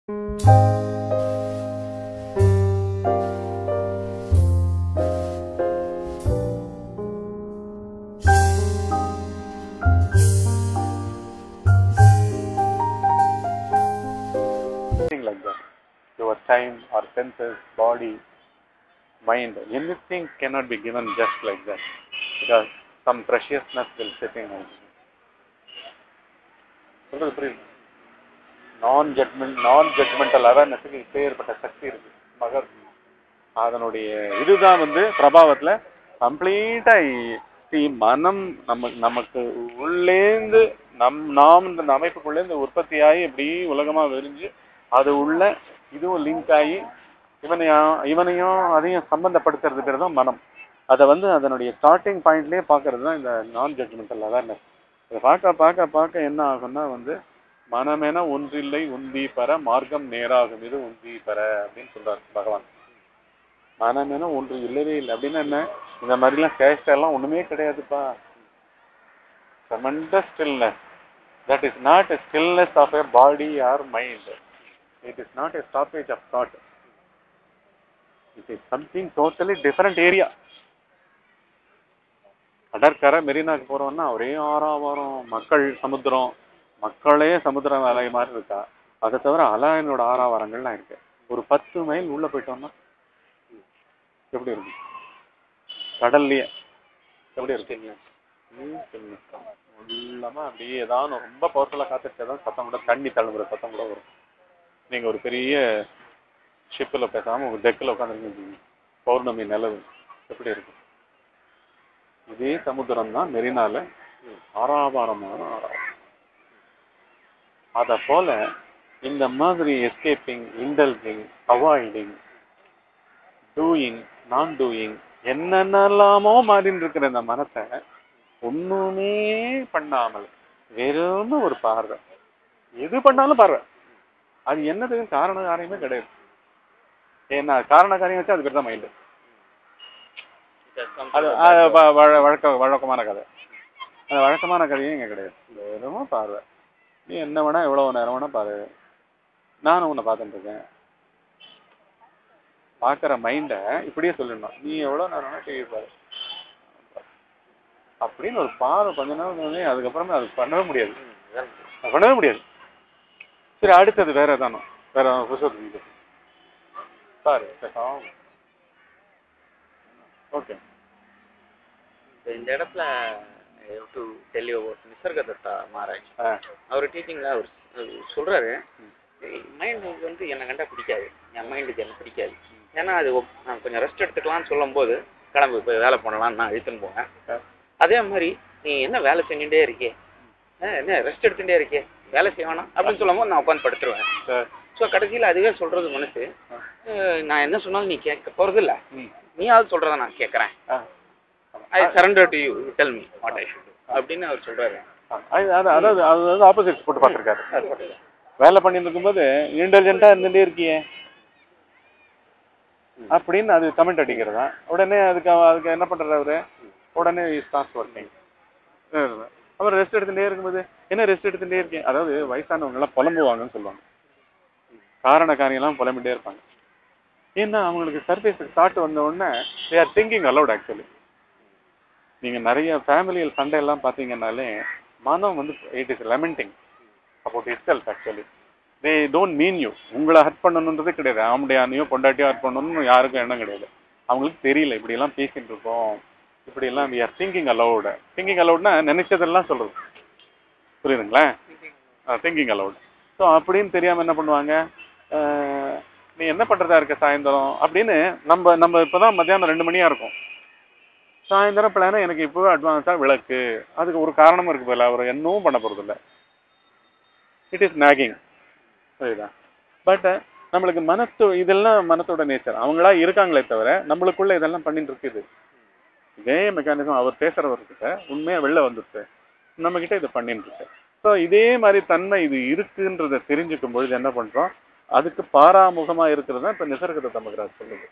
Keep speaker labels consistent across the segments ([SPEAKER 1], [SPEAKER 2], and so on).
[SPEAKER 1] Like that. Your time or senses, body, mind, anything cannot be given just like that. Because some preciousness will sit in it. Non-judgmental awareness இப்பேற்பட்ட சக்தி இருக்கு. மகர் அதனுடைய இதுதான் பிரபாவத்துல கம்ப்ளீட்டா மனம் நமக்கு உள்ளேந்து நாம் இந்த அமைப்புக்குள்ளேந்து உற்பத்தியாகி இப்படி உலகமா விரிஞ்சு அது உள்ள இதுவும் லிங்க் ஆகி இவனையும் அதையும் சம்பந்தப்படுத்துறது பேர் தான் மனம். அதை அதனுடைய ஸ்டார்டிங் பாயிண்ட்லயே பாக்குறது தான் இந்த நான் ஜட்ஜ்மெண்டல் அவேர்னஸ். இதை பார்க்க என்ன ஆகும்னா மனமென ஒன்றில்லை உந்தி பெற மார்க்கம் நேராகும் இது உந்தி பெற அப்படின்னு சொல்றாரு பகவான். மனமென ஒன்று இல்லவே இல்லை அப்படின்னா என்ன, இந்த மாதிரிலாம் சேஷ்டெல்லாம் ஒண்ணுமே கிடையாதுப்பா. tremendous stillness. That is not a stillness of a body or mind. It is not a stoppage of thought. It is something totally different area. கடற்கரை மெரினாக்கு போறோம்னா ஒரே ஆறாவாரம் மக்கள் சமுத்திரம், மக்களே சமுத்திரம் அலை மாதிரி இருக்கா. அதை தவிர அலையனோட ஆறாவாரங்கள்லாம் இருக்கு. ஒரு 10 மைல் உள்ள போயிட்டோம்னா எப்படி இருக்கு? கடல்லயே எப்படி இருக்கு? உள்ளமா அப்படியே ஏதாவது ரொம்ப பவர்ஃபுல்லா காத்துச்சதான் சத்தம் கூட, தண்ணி தழும்புற சத்தம் கூட வரும். நீங்க ஒரு பெரிய ஷிப்பில் பேசாம ஒரு டெக்கில் உட்காந்துருக்கீங்க, பௌர்ணமி நிலவு எப்படி இருக்கும்? இதே சமுத்திரம் தான் மெரினால ஆறாவாரமான ஆறாவாரம். அத போல இந்த மாதிரி எஸ்கேப்பிங், இன்டல்ஜிங், அவாய்டிங், டூயிங், நான் டூயிங் என்னென்னலாமோ மாறின்னு இருக்கிற இந்த மனத்தை ஒண்ணுமே பண்ணாமல் வெறும் ஒரு பார்வை, எது பண்ணாலும் பார்வை. அது என்னதுக்கு காரண காரியமே கிடையாது. ஏன்னா காரண காரியம் வச்சா அது பேர் தான் மைண்டு. அது வழக்கமான கதை. அந்த வழக்கமான கதையும் இங்க கிடையாது. வெறும் பார்வை. நீ என்ன வேணா எவ்வளவு நேரம் வேணா பாரு, நானும் உன்னை பார்த்துட்டு இருக்கேன். பார்க்குற மைண்டை இப்படியே சொல்லிடணும், நீ எவ்வளோ நேரம் வேணா டிவி பாரு அப்படின்னு ஒரு பார்வை கொஞ்ச நேரம். அதுக்கப்புறமே அது பண்ணவே முடியாது. சரி, அடுத்தது வேற ஏதானோ வேற புதுசு பாரு. ஓகே,
[SPEAKER 2] இந்த இடத்துல to tell you about Nisargadatta Maharaj. அவர் டீச்சிங்ல அவர் சொல்றாரு, மைண்டுக்கு என்னை கண்டா பிடிக்காது, என் மைண்டுக்கு என்ன பிடிக்காது. ஏன்னா அது நான் கொஞ்சம் ரெஸ்ட் எடுத்துக்கலாம்னு சொல்லும் போது கிளம்பு போய் வேலை பண்ணலான்னு நான் இழுத்துன்னு போவேன். அதே மாதிரி நீ என்ன வேலை செஞ்சுட்டே இருக்கே, என்ன ரெஸ்ட் எடுத்துட்டே இருக்கே, வேலை செய்வானா அப்படின்னு சொல்லும் போது நான் உட்காந்து படுத்துருவேன். ஸோ கடைசியில் அதுவே சொல்றது மனசு, நான் என்ன சொன்னாலும் நீ கேட்க போறது இல்லை, நீயாவது சொல்றத நான் கேட்கறேன். ஐ surrender to you, tell me what I should to அப்படின்னு அவர் சொல்றாரு.
[SPEAKER 1] அதாவது ஆப்போசிட் போட்டு பார்த்துருக்காரு. வேலை பண்ணிட்டு இருக்கும்போது இன்டெலிஜென்ட்டா இருந்துட்டே இருக்கியே அப்படின்னு அது கமெண்ட் அடிக்கிறதா. உடனே அதுக்கு என்ன பண்றாரு அவரு, உடனே ஸ்டார்ட்ஸ் ஒர்க்கிங். அப்புறம் ரெஸ்ட் எடுத்துட்டே இருக்கும்போது என்ன ரெஸ்ட் எடுத்துட்டே இருக்கேன். அதாவது வயசானவங்க எல்லாம் புலம்புவாங்கன்னு சொல்லுவாங்க, காரண காரியெல்லாம் புலம்பிட்டே இருப்பாங்க. ஏன்னா அவங்களுக்கு சர்ஃபேஸுக்கு தாட் வந்த உடனே they are thinking aloud. Actually நீங்க நிறைய ஃபேமிலியில் சண்டை எல்லாம் பார்த்தீங்கன்னாலே மனம் it is lamenting about itself. Actually they don't mean you. உங்களை ஹர்ட் பண்ணணுன்றதே கிடையாது. ஆம்படியானையோ பொண்டாட்டியோ ஹர்ட் பண்ணணும்னு யாருக்கும் எண்ணம் கிடையாது. அவங்களுக்கு தெரியல இப்படியெல்லாம் பேசிட்டு இருக்கோம், இப்படியெல்லாம் we are thinking aloud. Thinking அலவுட்னா நினைச்சதெல்லாம் சொல்றது, புரியுதுங்களா? Thinking allowed. ஸோ அப்படின்னு தெரியாம என்ன பண்ணுவாங்க, நீ என்ன பண்றதா இருக்க சாயந்தரம் அப்படின்னு நம்ம இப்பதான் மத்தியானம் 2 மணியா இருக்கும். சாயந்தரம் பிளான எனக்கு இப்போவே அட்வான்ஸா விளக்கு, அதுக்கு ஒரு காரணமும் இருக்கு போல, அவர் என்னவும் பண்ண போறது இல்லை. இட் இஸ் நாகிங், புரியுதா? பட் நம்மளுக்கு இதெல்லாம் மனத்தோட நேச்சர். அவங்களா இருக்காங்களே தவிர நம்மளுக்குள்ள இதெல்லாம் பண்ணிட்டு இருக்குது. இதே மெக்கானிசம் அவர் பேசுறவர்கிட்ட உண்மையா வெளில வந்துட்டு நம்ம கிட்ட இதை பண்ணிட்டு இருக்கு. ஸோ இதே மாதிரி தன்மை இது இருக்குன்றத தெரிஞ்சுக்கும் பொழுது என்ன பண்றோம், அதுக்கு பாராமுகமா இருக்கிறது தான் இப்ப நிசர்கதத்தா மகாராஜ் சொல்லுது.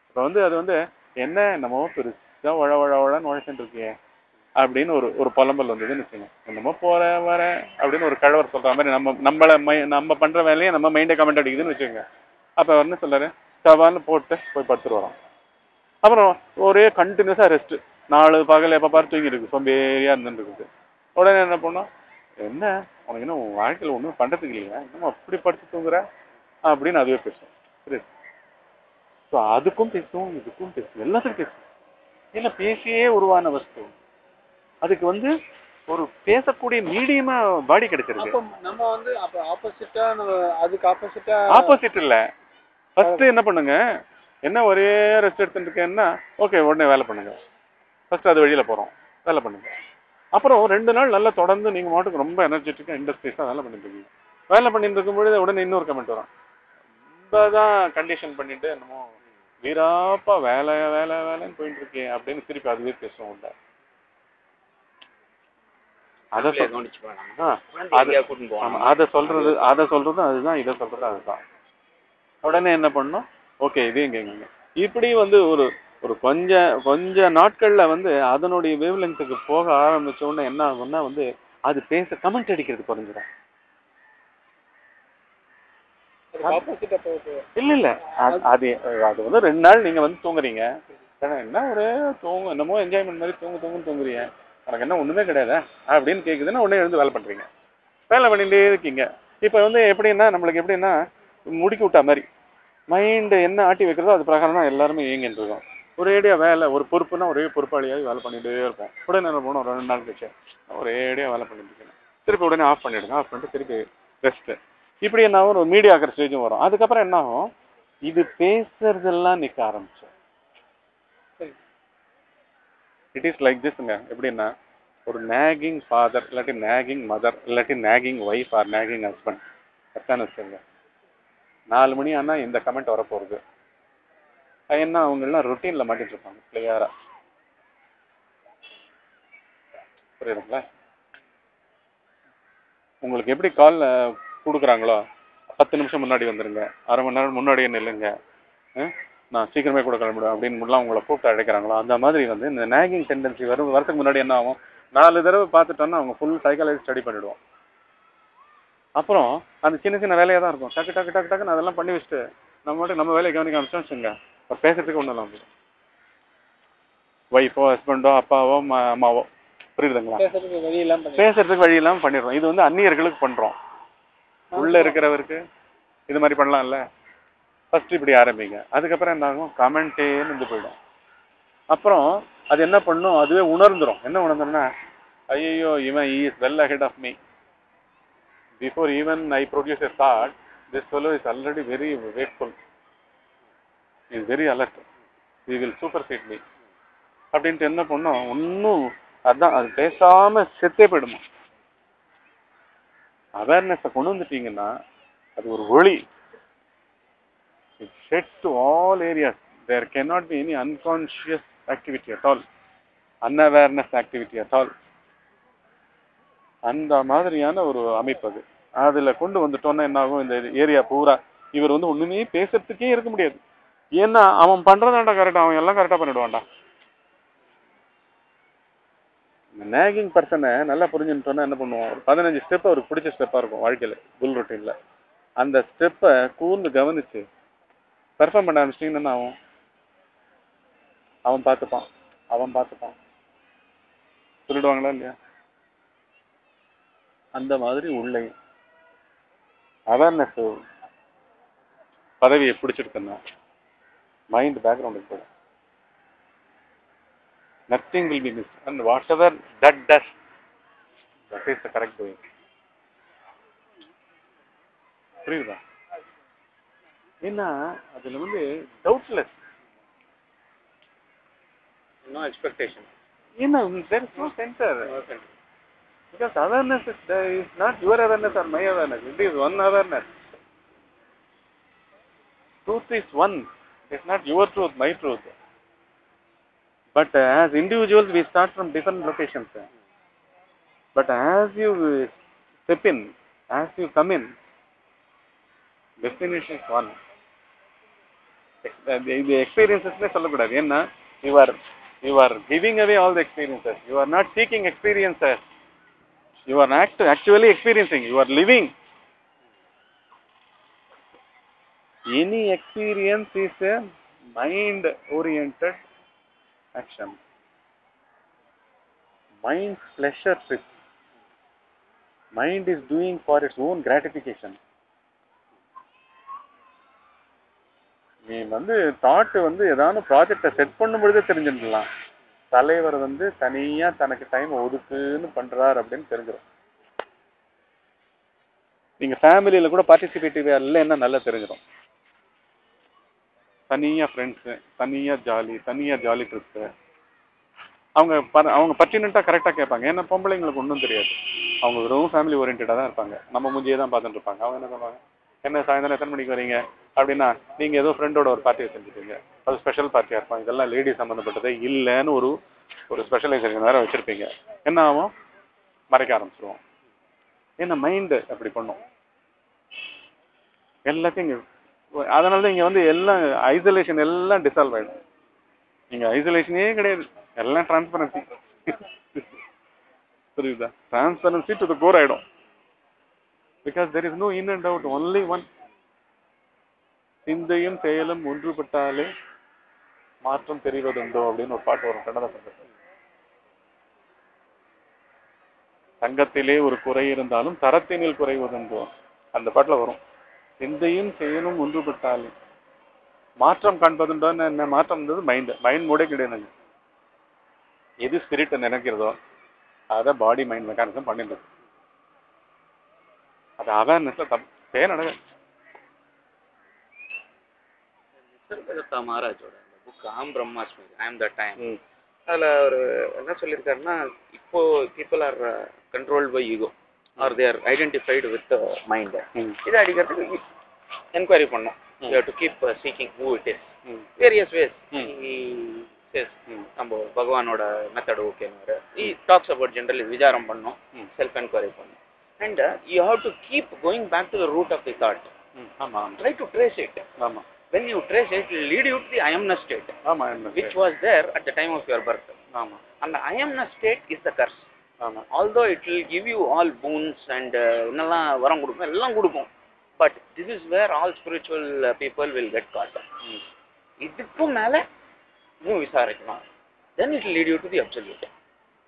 [SPEAKER 1] இப்போ அது என்ன நம்ம பெருசா உழன்னு உழைச்சுட்டு இருக்கியே அப்படின்னு ஒரு புலம்பல் வந்ததுன்னு வச்சுங்க. என்னமோ போறேன் வரேன் அப்படின்னு ஒரு கழவர் சொல்ற மாதிரி நம்ம பண்ற வேலையை நம்ம மைண்டே கமெண்ட் அடிக்குதுன்னு வச்சுக்கோங்க. அப்ப அவர் என்ன சொல்றாரு, சவால்னு போட்டு போய் படுத்துட்டு வரோம். அப்புறம் ஒரே கண்டினியூஸா ரெஸ்ட், 4 பகல் எப்ப பாரு தூங்கி இருக்கு, சொம்பேறியா இருந்துட்டு இருக்குது. உடனே என்ன பண்ணோம், என்ன உனக்கு என்ன உன் வாழ்க்கையில ஒன்றும் பண்றதுக்கு இல்லையா, இன்னும் அப்படி படுத்து தூங்குற அப்படின்னு அதுவே பேசும். புரியுது? ஸோ அதுக்கும் பேசும், இதுக்கும் பேசும், எல்லாத்துக்கும் பேசும். இல்லை பேசியே உருவான வஸ்து. அதுக்கு வந்து ஒரு பேசக்கூடிய மீடியமா பாடி கிடைச்சிருக்கு.
[SPEAKER 3] நம்ம வந்து அப்ப ஆப்போசிட்டா, அதுக்கு ஆப்போசிட்டா
[SPEAKER 1] ஆப்போசிட் இல்ல. ஃபர்ஸ்ட் என்ன பண்ணுங்க, என்ன ஒரே ரெஸ்ட் எடுத்துட்டு இருக்கேன்னா ஓகே உடனே வேலை பண்ணுங்க. ஃபர்ஸ்ட் அது வழியில போறோம், வேலை பண்ணுங்க. அப்புறம் 2 நாள் நல்லா தொடர்ந்து நீங்க மாட்டுக்கு ரொம்ப எனர்ஜெட்டிக்கா இண்டஸ்ட்ரீஸா வேலை பண்ணிட்டு இருக்கீங்க. வேலை பண்ணிட்டு இருக்கும்பொழுது உடனே இன்னொரு கமெண்ட் வரும், ரொம்ப தான் கண்டிஷன் பண்ணிட்டு என்னமோ வீராப்பா வேலை வேலை வேலைன்னு போயிட்டு இருக்கேன் அப்படின்னு திருப்பி அதுவே பேசுவோம். உள்ள அதை சொல்றது அதுதான், இதை சொல்றது அதுதான். உடனே என்ன பண்ணோம், ஓகே இது எங்க இப்படி வந்து ஒரு கொஞ்ச நாட்கள்ல வந்து அதனுடைய வேவ் லெங்க்த்துக்கு போக ஆரம்பிச்ச உடனே என்ன ஆகும்னா வந்து அது பேச கமெண்ட் அடிக்கிறது குறைஞ்சிடும். இல்ல அது வந்து 2 நாள் நீங்க வந்து தூங்குறீங்க, என்ன ஒரே என்னமோ என்ஜாய்மெண்ட் மாதிரி தூங்குறீங்க, உனக்கு என்ன ஒண்ணுமே கிடையாது அப்படின்னு கேக்குதுன்னா உடனே எழுந்து வேலை பண்றீங்க, வேலை பண்ணிட்டே இருக்கீங்க. இப்ப வந்து எப்படின்னா நம்மளுக்கு எப்படின்னா முடுக்கி விட்டா மாதிரி மைண்டு என்ன ஆட்டி வைக்கிறதோ அது பிரகாரம் தான் எல்லாருமே இயங்கிட்டு இருக்கோம். ஒரேடியா வேலை, ஒரு பொறுப்புனா ஒரே பொறுப்பாளியாகி வேலை பண்ணிட்டே இருப்போம். உடனே என்ன போனோம், 2 நாள் கழிச்சு ஒரேடியா வேலை பண்ணிட்டு இருக்கேன், திருப்பி உடனே ஆஃப் பண்ணிடுங்க, ஆஃப் பண்ணிட்டு திருப்பி ரெஸ்ட். இப்படி என்ன ஆகும், ஒரு மீடியா ஆக்கிற ஸ்டேஜும் வரும். அதுக்கப்புறம் என்ன ஆகும், இது பேசுறதெல்லாம் நிற்க ஆரம்பிச்சோம். இட் இஸ் லைக் திஸ்ங்க. எப்படின்னா ஒரு நேகிங் ஃபாதர் இல்லாட்டி நேகிங் மதர் இல்லாட்டி nagging wife or nagging husband கரெக்டான வச்சுங்க. 4 மணி ஆனால் இந்த கமெண்ட் வரப்போகுது. என்ன அவங்கெல்லாம் ரொட்டீன்ல மாட்டிட்டு இருப்பாங்க கிளியரா. புரியுதுங்களா? உங்களுக்கு எப்படி கால் கொடுக்குறாங்களோ 10 நிமிஷம் முன்னாடி வந்துருங்க, அரை மணி நேரம் முன்னாடியே நில்லுங்க, நான் சீக்கிரமே கூட கிளம்பிடுவேன் அப்படின்னுலாம் உங்களை கூப்பிட்டு அழைக்கிறாங்களோ அந்த மாதிரி வந்து இந்த நேகிங் டெண்டன்சி வரதுக்கு முன்னாடி என்ன ஆகும், 4 தடவை பார்த்துட்டோன்னா அவங்க ஃபுல் சைக்காலஜி ஸ்டடி பண்ணிவிடுவோம். அப்புறம் அந்த சின்ன சின்ன வேலையாக தான் இருக்கும், டக்கு டக்கு டக்கு டக்குன்னு அதெல்லாம் பண்ணி வச்சுட்டு நம்ம மட்டும் நம்ம வேலையை கவனிக்க ஆரம்பிச்சோம் வச்சுங்க, இப்போ பேசுறதுக்கு ஒன்றும் இல்லாமல் போயிடும். ஒய்ஃபோ ஹஸ்பண்டோ அப்பாவோ அம்மாவோ, புரியுதுங்களா, பேசுறதுக்கு வழி இல்லாமல் பண்ணிடுறோம். இது வந்து அந்நியர்களுக்கு பண்ணுறோம். உள்ள இருக்கிறவருக்கு இது மாதிரி பண்ணலாம்ல. ஃபர்ஸ்ட் இப்படி ஆரம்பிங்க, அதுக்கப்புறம் என்ன ஆகும், கமெண்டே நின்று போயிடும். அப்புறம் அது என்ன பண்ணும், அதுவே உணர்ந்துடும். என்ன உணர்ந்துருன்னா, ஐயோ இவன் is well ahead of me, before even I produce a thought, this fellow is already very wakeful, is very alert, we will supersede me அப்படின்ட்டு என்ன பண்ணும், ஒன்றும் அதுதான் அது பேசாம செத்தே போயிடுமா. அவேர்னஸை கொண்டு வந்துட்டீங்கன்னா அது ஒரு ஒளி. It sheds to all areas. There cannot be any unconscious activity at all, unawareness activity at all. அந்த மாதிரியான ஒரு அமைப்பு அது. அதுல கொண்டு வந்துட்டோன்னா என்ன ஆகும், இந்த ஏரியா பூரா இவர் வந்து ஒண்ணுமே பேசுறதுக்கே இருக்க முடியாது. ஏன்னா அவன் பண்றதாண்டா கரெக்டா, அவன் எல்லாம் கரெக்டா பண்ணிடுவான்டா. நேகிங் பர்சனை நல்லா புரிஞ்சுட்டோன்னா என்ன பண்ணுவோம், ஒரு 15 ஸ்டெப் அவருக்கு பிடிச்ச ஸ்டெப்பா இருக்கும் வாழ்க்கையில, புல் ரொட்டீன்ல. அந்த ஸ்டெப்பை கூர்ந்து கவனிச்சு பெர்ஃபார்ம் பண்ண ஆரம்பிச்சிட்டிங்கன்னா அவன் பார்த்துப்பான் சொல்லிடுவாங்களா இல்லையா. அந்த மாதிரி உள்ளே அவேர்னஸ் பதவியை பிடிச்சிருக்குன்னா மைண்ட் பேக்ரவுண்டுக்கு போயிடும். Nothing will be miss and what ever that does, that is the correct doing. புரியுதா? ஏன்னா அதுல வந்து டவுட்லெஸ்,
[SPEAKER 2] no expectation,
[SPEAKER 1] ஏன்னா there is no center, because awareness is not your awareness or my awareness, it is one awareness. Truth is one, it is not your truth, my truth. But as individuals we start from different locations, but as you step in, as you come in, destination is one. இது எக்ஸ்பீரியன்ஸஸ்னே சொல்லக்கூடாது. ஏன்னா your You are giving away all the experiences. You are not seeking experiences. You are not actually experiencing. You are living. Any experience is a mind-oriented action. Mind's pleasure trip. Mind is doing for its own gratification. நீ வந்து thought வந்து ஏதாவது ப்ராஜெக்டை set பண்ணும் பொழுதே தெரிஞ்சுக்கலாம். தலைவர் வந்து தனியா தனக்கு டைம் ஒதுக்குன்னு பண்றாரு அப்படின்னு தெரிஞ்சிடும். நீங்க ஃபேமிலியில கூட பார்ட்டிசிபேட்டிவா இல்லைன்னா நல்லா தெரிஞ்சிடும். தனியா ஃப்ரெண்ட்ஸு, தனியா ஜாலி ட்ரிப்ஸு. அவங்க பர்டினெண்ட்டாக கரெக்டாக கேட்பாங்க. ஏன்னா பொம்பளைங்களுக்கு ஒன்றும் தெரியாது. அவங்க வெறும் ஃபேமிலி ஓரியன்டாக தான் இருப்பாங்க. நம்ம முஞ்சியே தான் பார்த்துட்டு இருப்பாங்க. அவங்க என்ன பண்ணுவாங்க, என்ன சாயந்தரம் எத்தனை மணிக்கு வரீங்க அப்படின்னா, நீங்கள் ஏதோ ஃப்ரெண்டோட ஒரு பார்ட்டியை செஞ்சுட்டீங்க, அது ஸ்பெஷல் பார்ட்டியாக இருப்பாங்க. இதெல்லாம் லேடிஸ் சம்மந்தப்பட்டதே இல்லைன்னு ஒரு ஸ்பெஷலைசேஷன் வேறு வச்சுருப்பீங்க. என்ன ஆகும், மறைக்க ஆரம்பிச்சிருவோம். ஏன்னா மைண்டு அப்படி பண்ணும் எல்லாத்தையும். இங்கே அதனால தான் இங்கே வந்து எல்லாம் ஐசோலேஷன் எல்லாம் டிசால்வ் ஆகிடும். இங்கே ஐசோலேஷனே கிடையாது, எல்லாம் டிரான்ஸ்பரன்சி. புரியுதா? டிரான்ஸ்பரன்சி டு த கோர் ஆகிடும். Because there is no in and out, only one. சிந்தையும் செயலும் ஒன்றுபட்டாலே மாற்றம் தெரிவதுண்டோ அப்படின்னு ஒரு பாட்டு வரும் கண்ணதாசன். தங்கத்திலே ஒரு குறை இருந்தாலும் தரத்தினில் குறைவதுண்டோ அந்த பாட்டில் வரும். சிந்தையும் செயலும் ஒன்றுபட்டாலே மாற்றம் காண்பதுண்டோன்னு என்ன மாற்றம் இருந்தது? மைண்ட் மூடே கிடையாது. எது ஸ்பிரிட் நினைக்கிறதோ அதை பாடி மைண்ட் மெக்கானிசம் பண்ணிட்டு அது அவேர்னஸ்ல தப்பே நடக்க.
[SPEAKER 2] நிசர்கதத்தா மகாராஜோட புக் ஆம் பிரம்மாஸ்மி, ஐ ஆம் த டைம், அதில் அவர் என்ன சொல்லியிருக்காருன்னா, இப்போ people are controlled by ego or they are identified with mind. இதை அடிக்கிறதுக்கு என்கொயரி பண்ணோம். You have to keep seeking who it is, various ways. நம்ம பகவானோட மெத்தட் ஓகேன்னு டாக்ஸ் அபவுட் ஜென்ரலி விசாரம் பண்ணோம், செல்ஃப் என்கொயரி பண்ணோம். And you have to keep going back to the root of the thought. Try to trace it. When you trace it, it will lead you to the ayamna state, which was there at the time of your birth. And the ayamna state is the curse. Although it will give you all boons and innallam varam kudukum ellam kudukum, but this is where all spiritual people will get caught. Idukku mele nu visarikkanum, then it will lead you to the absolute.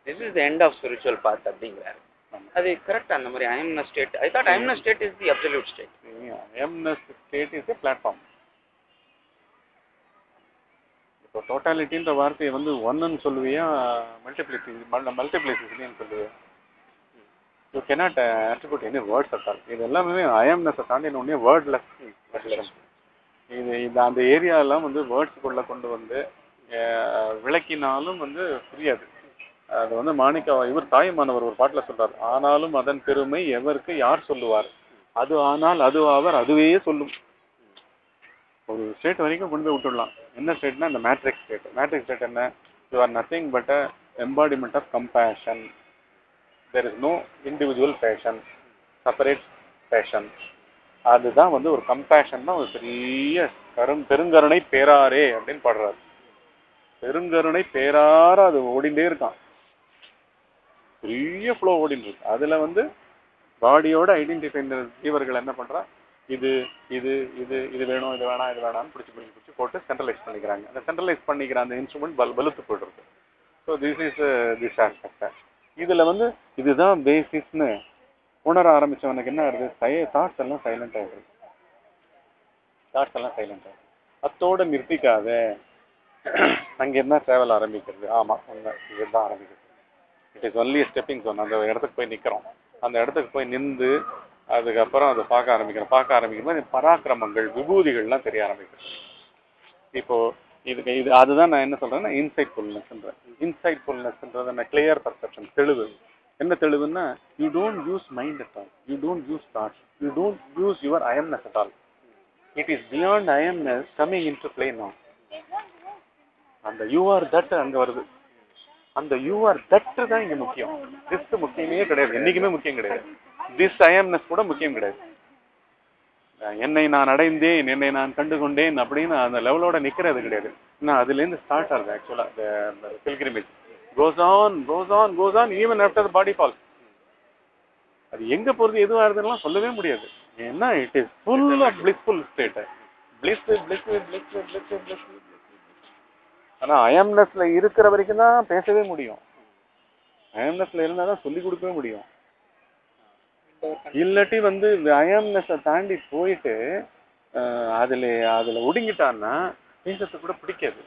[SPEAKER 2] This is the end of spiritual path அப்படிங்கிறாரு. அது correct. அந்த மாதிரி ayamna state, I thought ayamna state is the absolute state.
[SPEAKER 1] Ayamna state is a platform. இப்போ டோட்டாலிட்டின்ற வார்த்தையை வந்து ஒன்னுன்னு சொல்லுவியா, மல்டிப்ளிசிட்டின்னு சொல்லுவியா? You cannot attribute any words at all. இது எல்லாமே ஐஎம்னஸை தாண்டி ஒன்றே வேர்ட்லெஸ். இது அந்த ஏரியாலாம் வந்து வேர்ட்ஸுக்குள்ளே கொண்டு வந்து விளக்கினாலும் வந்து புரியாது. அது வந்து மாணிக்கா இவர் தாயுமானவர் ஒரு பாட்டில் சொல்றார், ஆனாலும் அதன் பெருமை எவருக்கு யார் சொல்லுவார், அது ஆனால் அது அவர் அதுவே சொல்லும். ஒரு ஸ்டேட் வரைக்கும் கொண்டு போய் விட்டுடலாம். என்ன ஸ்டேட்னா இந்த மேட்ரிக்ஸ் ஸ்டேட். மேட்ரிக்ஸ் ஸ்டேட் என்ன? You are nothing but a embodiment of compassion. There is no individual passion, separate passion. அதுதான் வந்து ஒரு கம்பேஷன் தான் ஒரு பெரிய பெருங்கருணை பேராரே அப்படின்னு பாடுறாரு. பெருங்கருணை பேரார அது ஓடிண்டே இருக்கான், பெரிய ஃப்ளோ ஓடிட்டு இருக்கு. அதுல வந்து பாடியோட ஐடென்டிஃபை ஜீவர்கள் என்ன பண்றா, இது இது இது இது வேணும் இது வேணாம் இது வேணாம்னு பிடிச்சி போட்டு சென்ட்ரலைஸ் பண்ணிக்கிறாங்க. அந்த சென்ட்ரலைஸ் பண்ணிக்கிற அந்த இன்ஸ்ட்ருமெண்ட் வலுத்து போயிட்டு. So this is this aspect. இதில் வந்து இதுதான் பேசிஸ்ன்னு உணர ஆரம்பித்தவனுக்கு என்ன ஆகுது, தாட்ஸ் எல்லாம் சைலண்ட் ஆகிடுது. தாட்ஸ் எல்லாம் சைலண்ட் ஆகிடுது. அத்தோடு நிறுத்திக்காத, அங்கே என்ன ட்ராவல் ஆரம்பிக்கிறது. ஆமாம், ஒன்று இதுதான் ஆரம்பிக்கிறது. It is only stepping zone. அந்த இடத்துக்கு போய் நிற்கிறோம். அந்த இடத்துக்கு போய் நின்று அதுக்கப்புறம் அதை பார்க்க ஆரம்பிக்கும்போது பராக்கிரமங்கள் விபூதிகள்லாம் தெரிய ஆரம்பிக்கிறது. இப்போது இது அதுதான் நான் என்ன சொல்கிறேன்னா இன்சைட்ஃபுல்னஸ்ன்றேன். இன்சைட்ஃபுல்னஸ்ன்றது என்ன? கிளியர் பர்செப்ஷன், தெளிவு. என்ன தெளிவுன்னா, you don't use mind at all, you don't use thoughts, you don't use your I amness at all. It is beyond I amness coming in to play now. அந்த யூ ஆர் தட் அங்கே வருது. அந்த you are that தான் இங்கே முக்கியம். This முக்கியமே கிடையாது, என்றைக்குமே முக்கியம் கிடையாது. திஸ் ஐஎம்னஸ் கூட முக்கியம் கிடையாது. என்னை நான் அடைந்தேன், என்னை நான் கண்டு கொண்டேன் அப்படின்னு அந்த லெவலோட நிக்கிறது கிடையாது. நான் அதுலேருந்து ஸ்டார்ட் ஆகுது ஆக்சுவலாக இந்த pilgrimage. Goes on even after the body falls. அது எங்க போறது எதுவாக இருந்ததுலாம் சொல்லவே முடியாது. ஏன்னா it is full of blissful state. ஆனா அயம்னஸ்ல இருக்கிற வரைக்கும் தான் பேசவே முடியும். அயம்னஸ்ல இருந்தால் தான் சொல்லி கொடுக்கவே முடியும். இல்லாட்டி வந்து அயம்னஸை தாண்டி போயிட்டு அதுல ஒடுங்கிட்டான்னா பேசுறது கூட பிடிக்காது.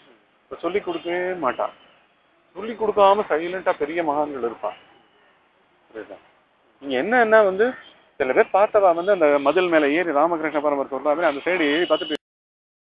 [SPEAKER 1] சொல்லி கொடுக்கவே மாட்டான். சொல்லி கொடுக்காம சைலண்டா பெரிய மகான்கள் இருப்பான். புரியுதா? நீங்க என்ன வந்து சில பேர் பார்த்தவா வந்து அந்த மதில் மேல ஏறி ராமகிருஷ்ண பரமர் சொல்றாரு அந்த சைடு ஏறி பார்த்துட்டு